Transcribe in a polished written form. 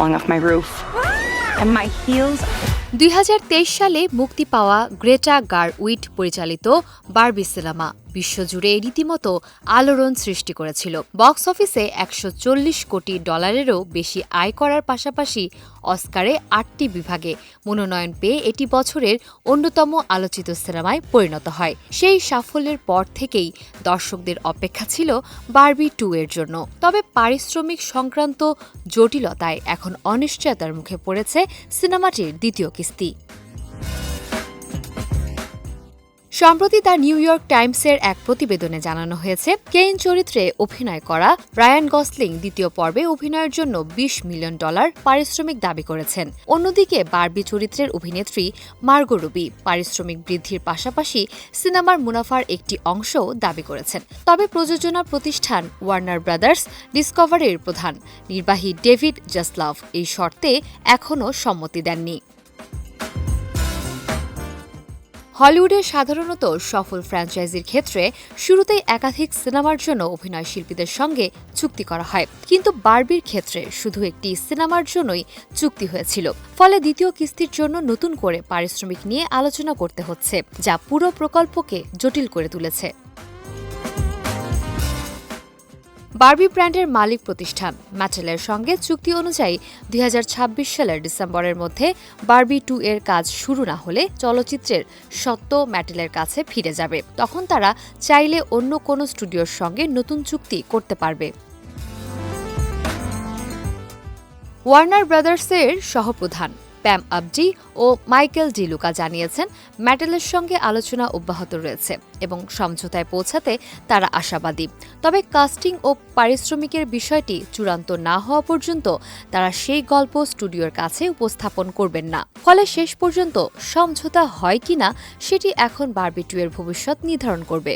falling off my roof. And my heels. 2023 সালে মুক্তি পাওয়া গ্রেটা গারউইগ পরিচালিত বারবি সিনেমা বিশ্বজুড়ে রীতিমতো আলোড়ন সৃষ্টি করেছিল। বক্স অফিসে $140 কোটি বেশি আয় করার পাশাপাশি অস্কারে 8টি বিভাগে মনোনয়ন পেয়ে এটি বছরের অন্যতম আলোচিত সিনেমায় পরিণত হয়। সেই সাফল্যের পর থেকেই দর্শকদের অপেক্ষা ছিল বারবি 2 এর জন্য। তবে পারিশ্রমিক সংক্রান্ত জটিলতায় এখন অনিশ্চয়তার মুখে পড়েছে সিনেমাটির দ্বিতীয় কিস্তি। সম্প্রতি দ্য নিউ ইয়র্ক টাইমসের এক প্রতিবেদনে জানানো হয়েছে, কেইন চরিত্রে অভিনয় করা রায়ান গসলিং দ্বিতীয় পর্বে অভিনয়ের জন্য $20 মিলিয়ন পারিশ্রমিক দাবি করেছেন। অন্যদিকে বারবি চরিত্রের অভিনেত্রী মার্গো রুবি পারিশ্রমিক বৃদ্ধির পাশাপাশি সিনেমার মুনাফার একটি অংশও দাবি করেছেন। তবে প্রযোজনা প্রতিষ্ঠান ওয়ার্নার ব্রাদার্স ডিসকভারির প্রধান নির্বাহী ডেভিড জাসলাভ এই শর্তে এখনও সম্মতি দেননি। হলিউডের সাধারণত সফল ফ্র্যাঞ্চাইজির ক্ষেত্রে শুরুতেই একাধিক সিনেমার জন্য অভিনয় শিল্পীদের সঙ্গে চুক্তি করা হয়, কিন্তু বারবির ক্ষেত্রে শুধু একটি সিনেমার জন্যই চুক্তি হয়েছিল। ফলে দ্বিতীয় কিস্তির জন্য নতুন করে পারিশ্রমিক নিয়ে আলোচনা করতে হচ্ছে, যা পুরো প্রকল্পকে জটিল করে তুলেছে। বারবি ব্র্যান্ডের মালিক প্রতিষ্ঠান ম্যাটেলের সঙ্গে চুক্তি অনুযায়ী 2026 সালের ডিসেম্বরের মধ্যে বারবি 2 এর কাজ শুরু না হলে চলচ্চিত্রের স্বত্ব ম্যাটেলের কাছে ফিরে যাবে। তখন তারা চাইলে অন্য কোনো স্টুডিওর সঙ্গে নতুন চুক্তি করতে পারবে। ওয়ার্নার ব্রাদার্সের সহপ্রধান প্যাম আবডি ও মাইকেল ডি লুকা জানিয়েছেন, ম্যাটেলের সঙ্গে আলোচনা অব্যাহত রয়েছে এবং সমঝোতায় পৌঁছাতে তারা আশাবাদী। তবে কাস্টিং ও পারিশ্রমিকের বিষয়টি চূড়ান্ত না হওয়া পর্যন্ত তারা সেই গল্প স্টুডিওর কাছে উপস্থাপন করবেন না। ফলে শেষ পর্যন্ত সমঝোতা হয় কিনা সেটি এখন বারবি 2 এর ভবিষ্যৎ নির্ধারণ করবে।